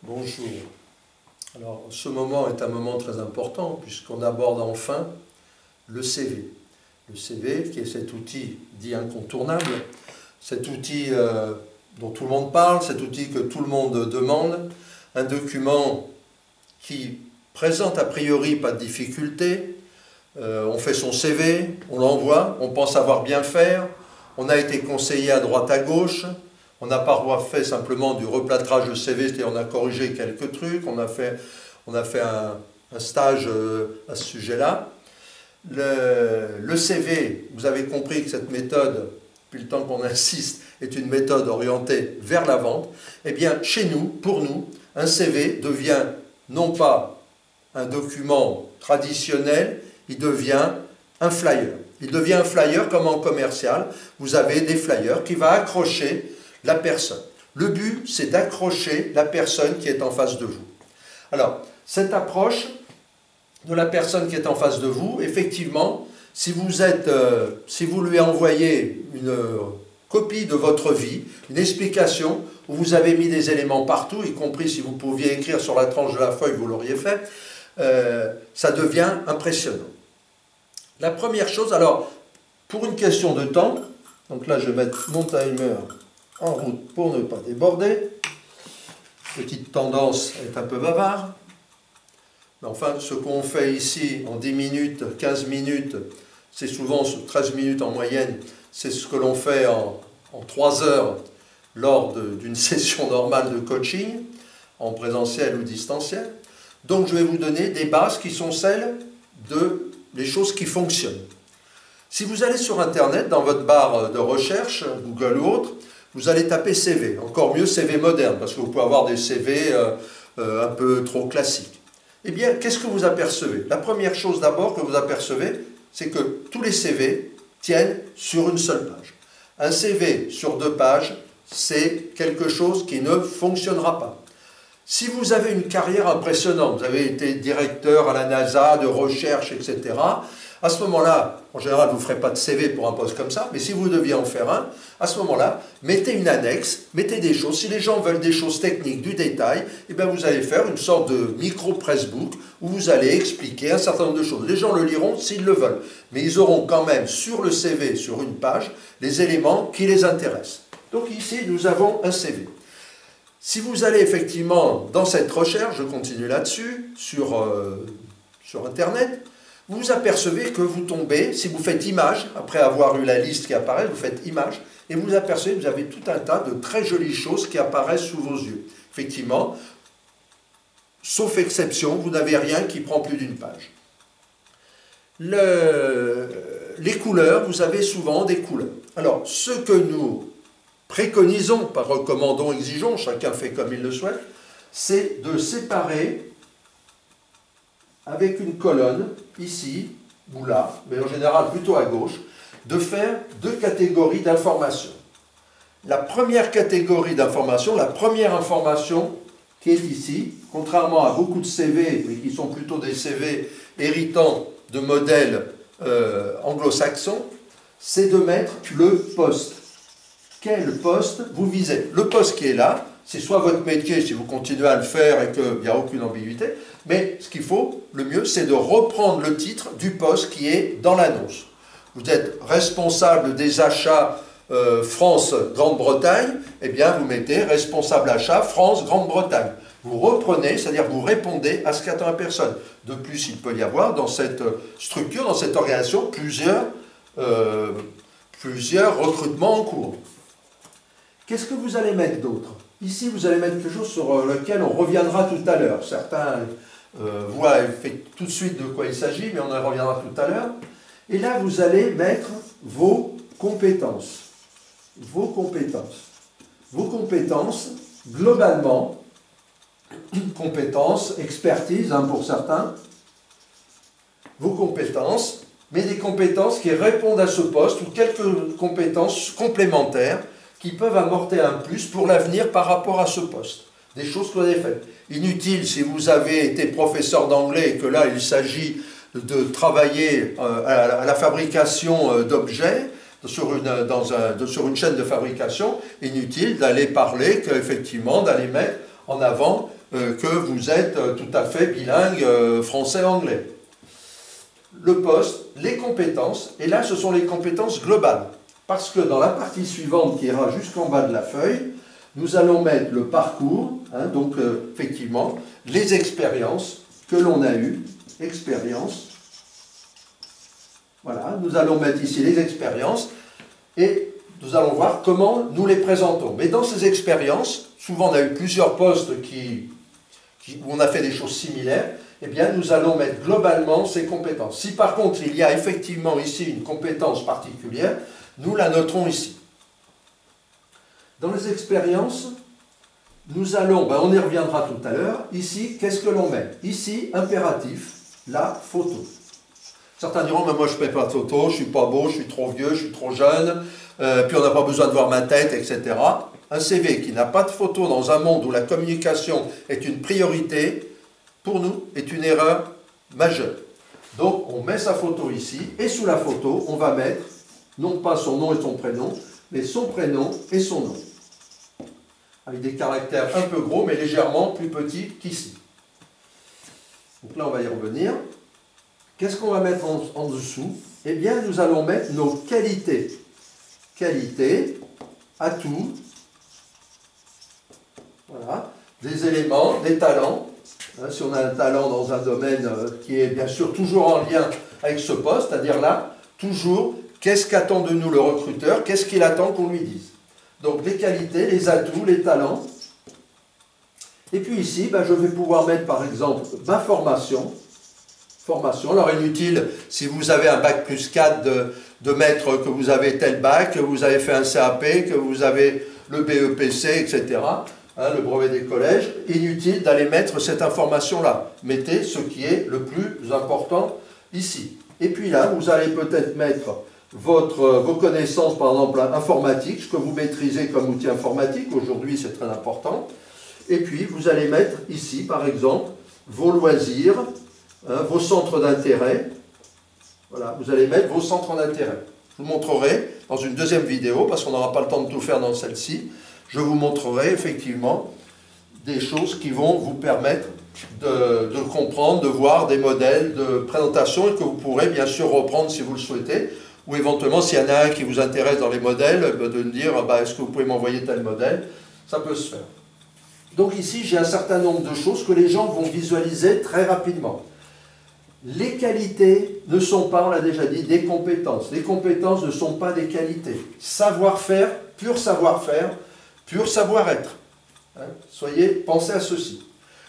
Bonjour. Alors, ce moment est un moment très important puisqu'on aborde enfin le CV. Le CV qui est cet outil dit incontournable, cet outil dont tout le monde parle, cet outil que tout le monde demande, un document qui présente a priori pas de difficulté. On fait son CV, on l'envoie, on pense savoir bien faire, on a été conseillé à droite à gauche. On n'a pas fait simplement du replâtrage de CV, c'est-à-dire on a corrigé quelques trucs, on a fait un stage à ce sujet-là. Le CV, vous avez compris que cette méthode, depuis le temps qu'on insiste, est une méthode orientée vers la vente. Eh bien, chez nous, pour nous, un CV devient non pas un document traditionnel, il devient un flyer. Il devient un flyer comme en commercial. Vous avez des flyers qui vont accrocher la personne. Le but, c'est d'accrocher la personne qui est en face de vous. Alors, cette approche de la personne qui est en face de vous, effectivement, si vous lui envoyez une copie de votre vie, une explication, où vous avez mis des éléments partout, y compris si vous pouviez écrire sur la tranche de la feuille, vous l'auriez fait, ça devient impressionnant. La première chose, alors, pour une question de temps, donc là je vais mettre mon timer en route pour ne pas déborder. Petite tendance à être un peu bavard. Mais enfin, ce qu'on fait ici en 10 minutes, 15 minutes, c'est souvent 13 minutes en moyenne, c'est ce que l'on fait en 3 heures lors d'une session normale de coaching, en présentiel ou distanciel. Donc je vais vous donner des bases qui sont celles des choses qui fonctionnent. Si vous allez sur Internet, dans votre barre de recherche, Google ou autre, vous allez taper CV, encore mieux CV moderne, parce que vous pouvez avoir des CV un peu trop classiques. Eh bien, qu'est-ce que vous apercevez? La première chose d'abord que vous apercevez, c'est que tous les CV tiennent sur une seule page. Un CV sur 2 pages, c'est quelque chose qui ne fonctionnera pas. Si vous avez une carrière impressionnante, vous avez été directeur à la NASA, de recherche, etc., à ce moment-là, en général, vous ne ferez pas de CV pour un poste comme ça, mais si vous deviez en faire un, à ce moment-là, mettez une annexe, mettez des choses. Si les gens veulent des choses techniques, du détail, eh bien vous allez faire une sorte de micro-pressbook où vous allez expliquer un certain nombre de choses. Les gens le liront s'ils le veulent, mais ils auront quand même sur le CV, sur une page, les éléments qui les intéressent. Donc ici, nous avons un CV. Si vous allez effectivement dans cette recherche, je continue là-dessus, sur Internet, vous apercevez que vous tombez, si vous faites image, après avoir eu la liste qui apparaît, vous faites image, et vous apercevez que vous avez tout un tas de très jolies choses qui apparaissent sous vos yeux. Effectivement, sauf exception, vous n'avez rien qui prend plus d'une page. Les couleurs, vous avez souvent des couleurs. Alors, ce que nous préconisons, pas recommandons, exigeons, chacun fait comme il le souhaite, c'est de séparer avec une colonne, ici ou là, mais en général plutôt à gauche, de faire 2 catégories d'informations. La première catégorie d'informations, la première information qui est ici, contrairement à beaucoup de CV, mais qui sont plutôt des CV héritant de modèles anglo-saxons, c'est de mettre le poste. Quel poste vous visez? Le poste qui est là, c'est soit votre métier, si vous continuez à le faire et qu'il n'y a aucune ambiguïté, mais ce qu'il faut, le mieux, c'est de reprendre le titre du poste qui est dans l'annonce. Vous êtes responsable des achats France-Grande-Bretagne, eh bien vous mettez responsable achat France-Grande-Bretagne. Vous reprenez, c'est-à-dire vous répondez à ce qu'attend la personne. De plus, il peut y avoir dans cette structure, dans cette organisation, plusieurs recrutements en cours. Qu'est-ce que vous allez mettre d'autre? Ici, vous allez mettre quelque chose sur lequel on reviendra tout à l'heure. Certains voient tout de suite de quoi il s'agit, mais on en reviendra tout à l'heure. Et là, vous allez mettre vos compétences. Vos compétences. Vos compétences, globalement, compétences, expertise pour certains, vos compétences, mais des compétences qui répondent à ce poste ou quelques compétences complémentaires qui peuvent apporter un plus pour l'avenir par rapport à ce poste. Des choses que vous avez faites. Inutile si vous avez été professeur d'anglais et que là il s'agit de travailler à la fabrication d'objets sur une chaîne de fabrication, inutile d'aller parler qu'effectivement, d'aller mettre en avant que vous êtes tout à fait bilingue français-anglais. Le poste, les compétences, et là ce sont les compétences globales. Parce que dans la partie suivante qui ira jusqu'en bas de la feuille, nous allons mettre le parcours, hein, donc effectivement, les expériences que l'on a eues, expériences. Voilà, nous allons mettre ici les expériences et nous allons voir comment nous les présentons. Mais dans ces expériences, souvent on a eu plusieurs postes où on a fait des choses similaires, eh bien nous allons mettre globalement ces compétences. Si par contre il y a effectivement ici une compétence particulière, nous la noterons ici. Dans les expériences, nous allons, on y reviendra tout à l'heure, ici, qu'est-ce que l'on met? Ici, impératif, la photo. Certains diront, mais moi je ne fais pas de photo, je ne suis pas beau, je suis trop vieux, je suis trop jeune, puis on n'a pas besoin de voir ma tête, etc. Un CV qui n'a pas de photo dans un monde où la communication est une priorité, pour nous, est une erreur majeure. Donc on met sa photo ici, et sous la photo, on va mettre, non pas son nom et son prénom, mais son prénom et son nom. Avec des caractères un peu gros, mais légèrement plus petits qu'ici. Donc là, on va y revenir. Qu'est-ce qu'on va mettre en dessous? Eh bien, nous allons mettre nos qualités. Qualités, atouts, voilà, des éléments, des talents. Hein, si on a un talent dans un domaine qui est bien sûr toujours en lien avec ce poste, c'est-à-dire là, toujours, qu'est-ce qu'attend de nous le recruteur? Qu'est-ce qu'il attend qu'on lui dise? Donc, les qualités, les atouts, les talents. Et puis ici, je vais pouvoir mettre par exemple ma formation. Formation, alors inutile, si vous avez un bac plus 4, de mettre que vous avez tel bac, que vous avez fait un CAP, que vous avez le BEPC, etc., hein, le brevet des collèges, inutile d'aller mettre cette information-là. Mettez ce qui est le plus important ici. Et puis là, vous allez peut-être mettre vos connaissances, par exemple, informatiques, ce que vous maîtrisez comme outil informatique, aujourd'hui c'est très important. Et puis, vous allez mettre ici, par exemple, vos loisirs, hein, vos centres d'intérêt. Voilà, vous allez mettre vos centres d'intérêt. Je vous montrerai dans une deuxième vidéo, parce qu'on n'aura pas le temps de tout faire dans celle-ci, je vous montrerai effectivement des choses qui vont vous permettre de comprendre, de voir des modèles de présentation et que vous pourrez bien sûr reprendre si vous le souhaitez, ou éventuellement s'il y en a un qui vous intéresse dans les modèles, de me dire est-ce que vous pouvez m'envoyer tel modèle, ça peut se faire. Donc ici j'ai un certain nombre de choses que les gens vont visualiser très rapidement. Les qualités ne sont pas, on l'a déjà dit, des compétences. Les compétences ne sont pas des qualités. Savoir-faire, pur savoir-être. Hein, pensez à ceci.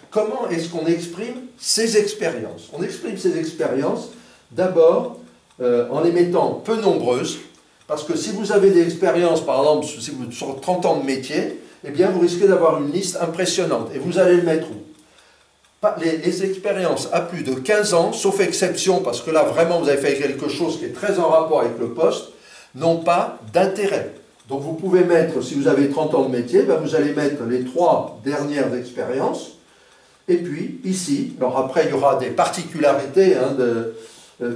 Comment est-ce qu'on exprime ces expériences? On exprime ces expériences d'abord en les mettant peu nombreuses, parce que si vous avez des expériences, par exemple, si vous sur 30 ans de métier, eh bien vous risquez d'avoir une liste impressionnante. Et vous allez le mettre où? Les expériences à plus de 15 ans, sauf exception, parce que là vraiment vous avez fait quelque chose qui est très en rapport avec le poste, n'ont pas d'intérêt. Donc vous pouvez mettre, si vous avez 30 ans de métier, vous allez mettre les 3 dernières expériences. Et puis ici, alors après il y aura des particularités, hein,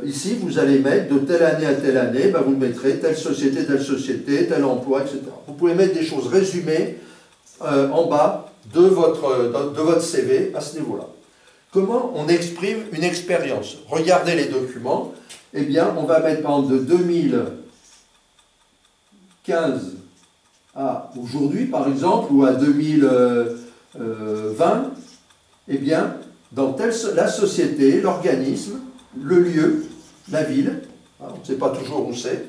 ici vous allez mettre de telle année à telle année, vous mettrez telle société, tel emploi, etc. Vous pouvez mettre des choses résumées en bas de votre CV à ce niveau-là. Comment on exprime une expérience? Regardez les documents. Eh bien, on va mettre par exemple de 2015 à aujourd'hui, par exemple, ou à 2020. Eh bien, dans la société, l'organisme, le lieu, la ville, hein, on ne sait pas toujours où c'est,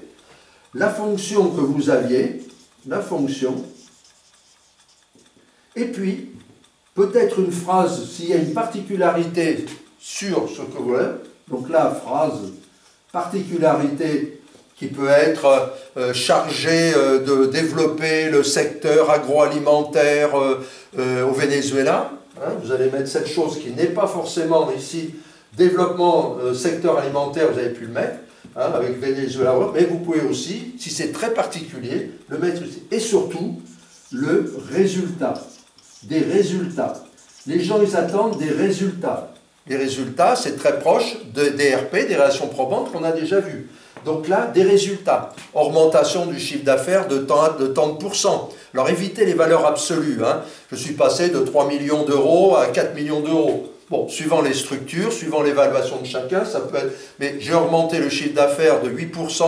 la fonction que vous aviez, la fonction, et puis, peut-être une phrase, s'il y a une particularité sur ce que vous voulez, donc là, phrase, particularité qui peut être chargée de développer le secteur agroalimentaire au Venezuela. Hein, vous allez mettre cette chose qui n'est pas forcément ici, développement secteur alimentaire, vous avez pu le mettre, hein, avec Venezuela, mais vous pouvez aussi, si c'est très particulier, le mettre ici. Et surtout, le résultat. Des résultats. Les gens, ils attendent des résultats. Les résultats, c'est très proche des RP, des relations probantes qu'on a déjà vues. Donc là, des résultats. Augmentation du chiffre d'affaires de tant de pourcents. Alors évitez les valeurs absolues. Hein. Je suis passé de 3 millions d'euros à 4 millions d'euros. Bon, suivant les structures, suivant l'évaluation de chacun, ça peut être... Mais j'ai augmenté le chiffre d'affaires de 8%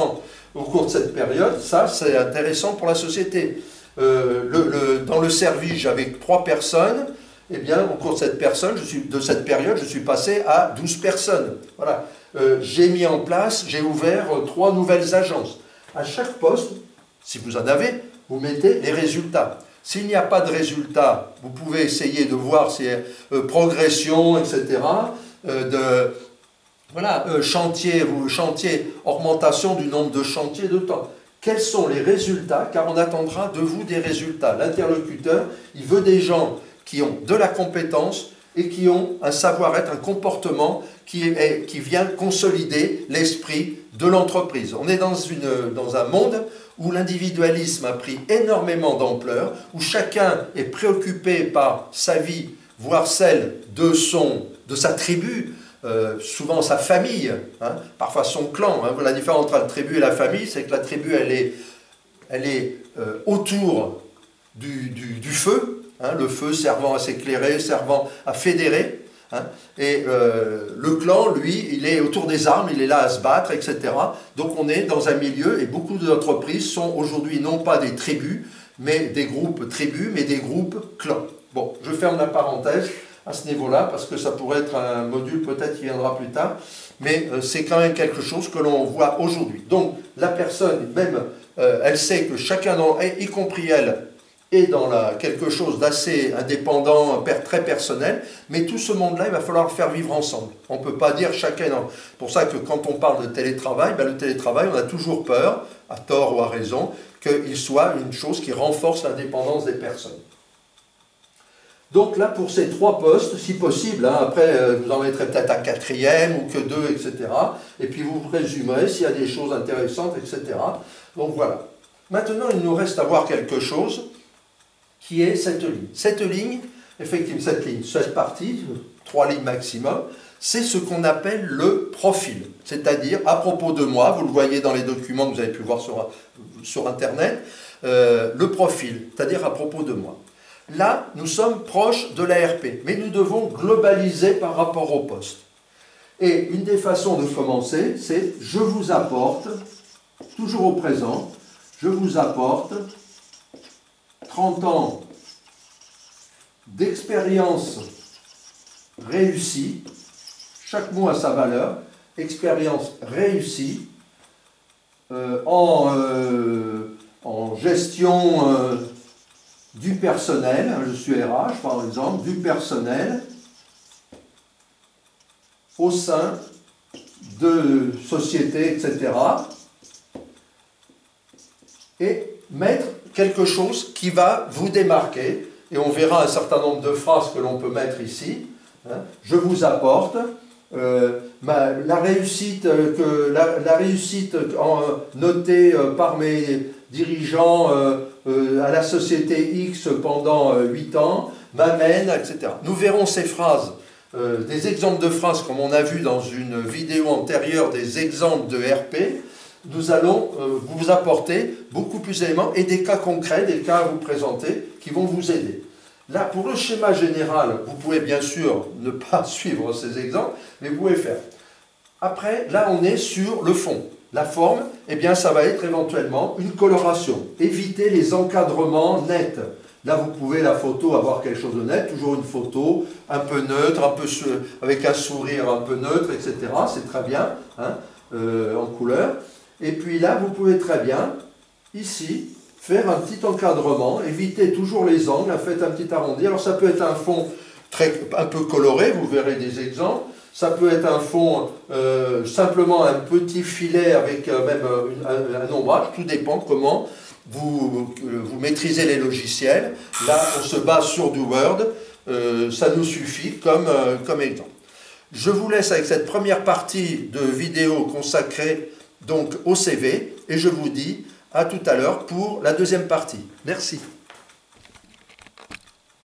au cours de cette période. Ça, c'est intéressant pour la société. Dans le service, j'avais 3 personnes. Eh bien, au cours de cette période, je suis passé à 12 personnes. Voilà. J'ai mis en place, j'ai ouvert 3 nouvelles agences. À chaque poste, si vous en avez, vous mettez les résultats. S'il n'y a pas de résultats, vous pouvez essayer de voir si progression, etc. Chantier, augmentation du nombre de chantiers de temps. Quels sont les résultats? Car on attendra de vous des résultats. L'interlocuteur, il veut des gens qui ont de la compétence et qui ont un savoir-être, un comportement qui vient consolider l'esprit de l'entreprise. On est dans un monde où l'individualisme a pris énormément d'ampleur, où chacun est préoccupé par sa vie, voire celle de sa tribu, souvent sa famille, hein, parfois son clan. Hein. La différence entre la tribu et la famille, c'est que la tribu, elle est autour du feu, hein, le feu servant à s'éclairer, servant à fédérer. Hein, et le clan, lui, il est autour des armes, il est là à se battre, etc. Donc on est dans un milieu, et beaucoup d'entreprises sont aujourd'hui non pas des tribus, mais des groupes tribus, mais des groupes clans. Bon, je ferme la parenthèse à ce niveau-là, parce que ça pourrait être un module peut-être qui viendra plus tard, mais c'est quand même quelque chose que l'on voit aujourd'hui. Donc la personne, même, elle sait que chacun, y compris elle, est dans quelque chose d'assez indépendant, très personnel, mais tout ce monde-là, il va falloir le faire vivre ensemble. On ne peut pas dire chacun... Non. C'est pour ça que quand on parle de télétravail, le télétravail, on a toujours peur, à tort ou à raison, qu'il soit une chose qui renforce l'indépendance des personnes. Donc là, pour ces 3 postes, si possible, hein, après vous en mettrez peut-être un 4e ou que 2, etc. Et puis vous résumerez s'il y a des choses intéressantes, etc. Donc voilà. Maintenant, il nous reste à voir quelque chose qui est cette ligne. Cette ligne, effectivement, cette partie, 3 lignes maximum, c'est ce qu'on appelle le profil. C'est-à-dire, à propos de moi, vous le voyez dans les documents que vous avez pu voir sur Internet, le profil, c'est-à-dire à propos de moi. Là, nous sommes proches de l'ARP, mais nous devons globaliser par rapport au poste. Et une des façons de commencer, c'est « je vous apporte », toujours au présent, « je vous apporte » 30 ans d'expérience réussie, chaque mot a sa valeur, expérience réussie en gestion du personnel, je suis RH par exemple, du personnel au sein de sociétés, etc. Et mettre quelque chose qui va vous démarquer, et on verra un certain nombre de phrases que l'on peut mettre ici. Hein. Je vous apporte la réussite notée par mes dirigeants à la société X pendant 8 ans m'amène, etc. Nous verrons ces phrases, des exemples de phrases comme on a vu dans une vidéo antérieure, des exemples de RP. Nous allons vous apporter beaucoup plus d'éléments et des cas concrets, des cas à vous présenter qui vont vous aider. Là, pour le schéma général, vous pouvez bien sûr ne pas suivre ces exemples, mais vous pouvez faire. Après, là, on est sur le fond. La forme, eh bien, ça va être éventuellement une coloration. Évitez les encadrements nets. Là, vous pouvez, la photo, avoir quelque chose de net, toujours une photo un peu neutre, avec un sourire un peu neutre, etc. C'est très bien, hein, en couleur. Et puis là, vous pouvez très bien, ici, faire un petit encadrement, évitez toujours les angles, faites un petit arrondi. Alors ça peut être un fond un peu coloré, vous verrez des exemples. Ça peut être un fond, simplement un petit filet avec même un ombrage, tout dépend comment vous maîtrisez les logiciels. Là, on se base sur du Word, ça nous suffit comme exemple. Je vous laisse avec cette première partie de vidéo consacrée donc au CV, et je vous dis à tout à l'heure pour la deuxième partie. Merci.